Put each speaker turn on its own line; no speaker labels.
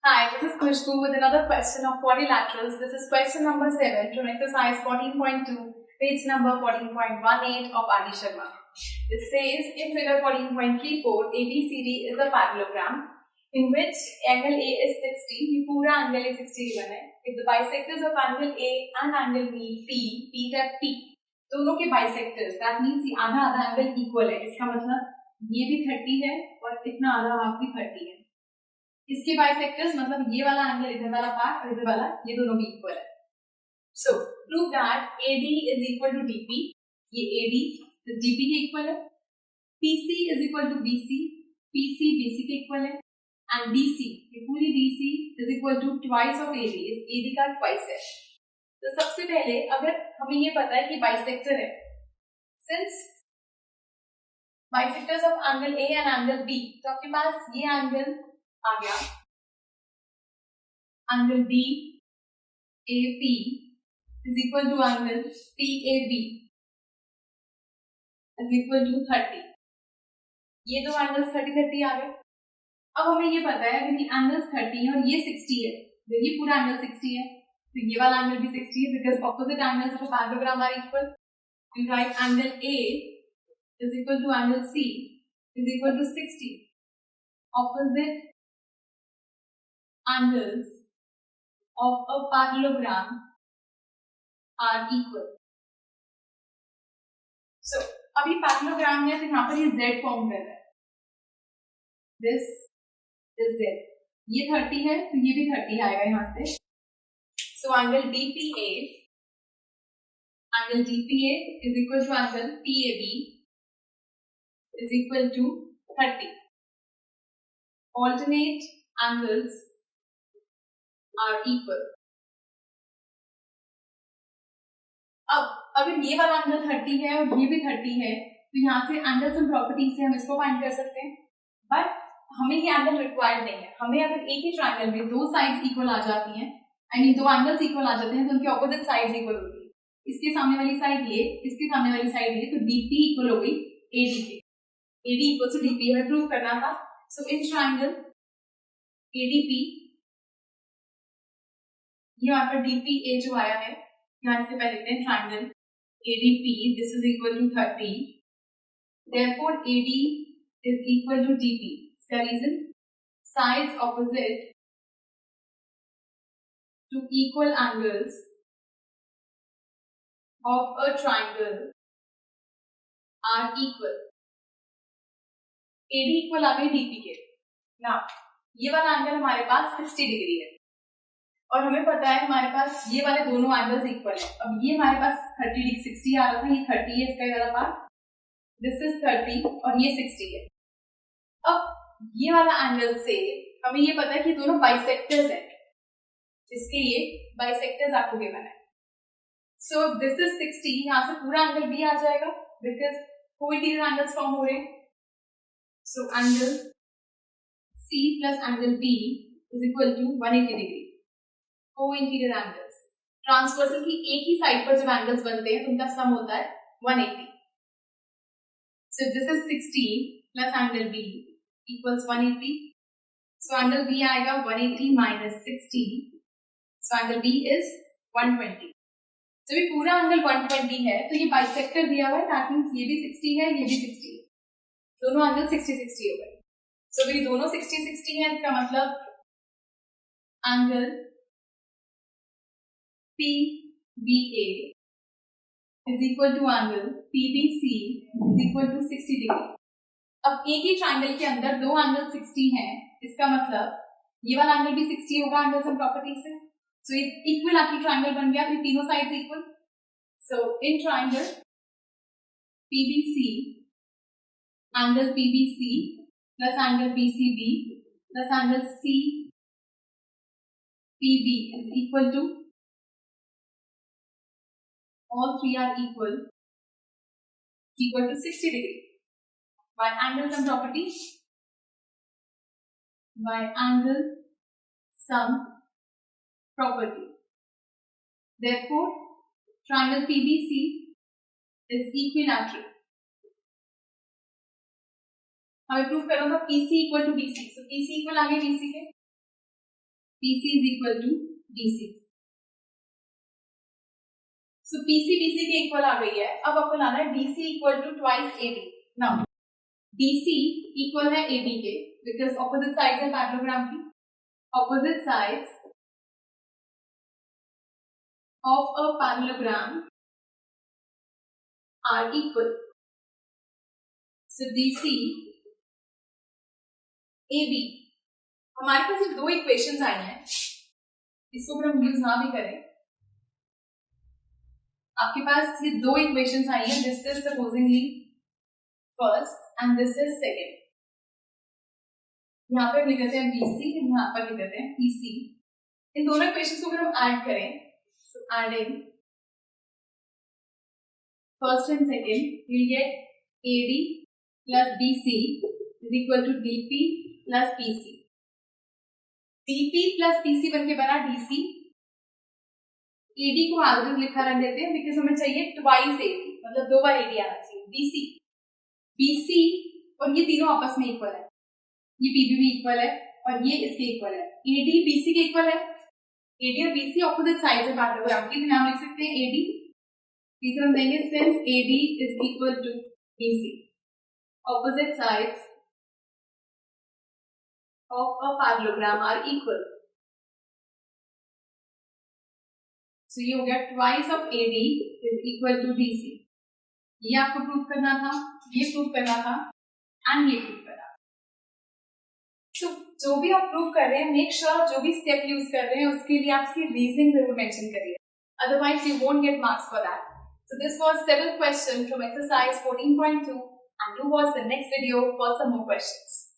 Hi, this is Khushbu with another question of quadrilaterals. This is question number 7 from exercise 14.2, page number 14.18 of Adi Sharma. It says, in figure 14.34, ABCD is a parallelogram in which angle A is 60, ये पूरा angle A 60 given है. If the bisectors of angle A and angle B, P that P, दोनों के bisectors, that means ये आधा आधा angle equal है. इसका मतलब ये भी 30 है और इतना आधा हाफ भी 30 है. इसके बाइसेक्टर्स मतलब ये वाला एंगल इधर वाला पार्ट और इधर वाला ये दोनों भी इक्वल है. So prove that AD is equal to DP. ये AD इज DP के इक्वल है. PC is equal to BC. PC BC के इक्वल है. एंड DC, ये पूरी DC is equal to twice of AD. इस AD का ट्वाइस है. तो सबसे पहले अगर हमें ये पता है कि बाइसेक्टर है, since bisectors of angle A and angle B, तो आपके पास ये एंगल आ गया, angle BAP is equal to angle PAB is equal to 30. ये दो एंगल्स 30 आ गए. अब हमें ये पता है कि एंगल्स 30 है और ये 60 है, तो ये पूरा एंगल 60 है, तो ये वाला एंगल भी 60 है because opposite angles of a parallelogram are equal. We write angle A is equal to angle C is equal to 60. Opposite angles of a parallelogram are equal. So अभी पैरेललोग्राम है तो यहाँ पर ये Z फॉर्म कर रहा है. This is Z. ये 30 है तो ये भी 30 आएगा यहाँ से. So angle DPA is equal to angle PAB is equal to 30. Alternate angles are equal. अब अगर ये वाला एंगल 30 है और ये भी 30 है तो यहाँ से एंगल्स एंड प्रॉपर्टीज से हम इसको फाइंड कर सकते हैं. बट हमें ये एंगल रिक्वायर्ड नहीं है. हमें अगर एक ही ट्रायंगल में दो साइड्स इक्वल आ जाती हैं, आई मीन दो एंगल्स इक्वल आ जाते हैं, तो उनके ऑपोजिट साइड्स इक्वल होती है. इसके सामने वाली साइड ये, इसके सामने वाली साइड ये, तो DP इक्वल हो गई AD के. AD इक्वल टू DP हमें प्रूव करना था. सो इन ट्रायंगल ADP, यहाँ पर DPA जो आया है, यहाँ से पहले लिखते हैं triangle ADP, this is equal to 30. Therefore AD is equal to DP. इसका reason, sides opposite to equal angles of a triangle are equal. AD equal आ गई DP के. नाउ ये वाला एंगल हमारे पास 60 डिग्री है और हमें पता है हमारे पास ये वाले दोनों एंगल्स इक्वल है. अब ये हमारे पास 60 आ रहा था, ये 30 है इसका वाला पार्ट, दिस इज 30 और ये 60 है. अब ये वाला एंगल से हमें ये पता है कि दोनों बाइसेक्टर्स हैं, इसके ये बाइसेक्टर्स आपको गिवन है. सो दिस इज 60, यहाँ से पूरा एंगल B आ जाएगा बिकॉज को इंटीरियर एंगल्स फॉर्म हो रहे हैं. So angle C plus angle B is equal to 180 degree. Co interior angles transversal की एक ही साइड पर जब एंगल्स बनते हैं तो उनका सम होता है 180. So this is 60 plus angle B equals 180. So angle B आएगा 180 minus 60. So angle B is 120. जब ये पूरा एंगल 120 है तो ये बाइसेक्टर दिया हुआ है, दैट मींस ये भी 60 है, ये भी 60 है, दोनों एंगल 60-60 हो गए. सो ये दोनों 60-60 है, इसका मतलब angle PBA is equal to angle PBC is equal to 60 degree. अब एक ही ट्रायंगल के अंदर दो एंगल 60 हैं, इसका मतलब ये वाला एंगल भी 60 होगा एंगल्स एंड प्रॉपर्टी से. सो ये इक्वल आपकी ट्रायंगल बन गया, फिर तीनों sides equal. So in triangle PBC, angle PBC plus angle PCB plus angle CPB is equal to, all three are equal to 60 degree. By angle sum property, by angle sum property. Therefore, triangle PBC is equilateral. हमें prove करना था PC equal to BC. So PC equal आ गया BC के. PC is equal to DC. So PC BC के equal आ गई है. अब आपको लाना है DC equal to twice AD. Now DC equal है AD के because opposite sides है पैरेललोग्राम की. Opposite sides of a parallelogram are equal. So DC AB. हमारे पास ये दो इक्वेशंस आई हैं. इसको अगर हम यूज ना भी करें, आपके पास ये दो इक्वेशंस आई हैं. This is supposedly first and this is second. यहाँ पे लिख देते हैं BC, यहाँ पर लिख देते हैं PC. इन दोनों इक्वेशंस को अगर हम ऐड करें, so adding first and second, we get AD plus BC is equal to DP plus PC. DP plus PC बनके बना DC. AD को एवरेज लिखा रख देते हैं बिकॉज हमें चाहिए ट्वाइस AD, मतलब दो बार AD आना चाहिए. BC और ये तीनों आपस में इक्वल है. ये PB भी इक्वल है और ये इसके इक्वल है. AD BC के इक्वल है. AD और BC ऑपोजिट साइड्स है पैरेललोग्राम की. नाम लिख सकते हैं AD. तीसरा हम देंगे since AD is equal to BC, opposite sides of a parallelogram are equal. So ये हो गया twice of AD is equal to DC. ये आपको प्रूव करना था, ये प्रूव करना था एंड ये प्रूव करना था. So जो भी आप प्रूव कर रहे हैं, मेक श्योर जो भी स्टेप यूज कर रहे हैं उसके लिए आप इसकी रीजनिंग जरूर मेंशन करिए, otherwise you won't get marks for that. So this was 7th question from exercise 14.2 and do watch the next video for some more questions.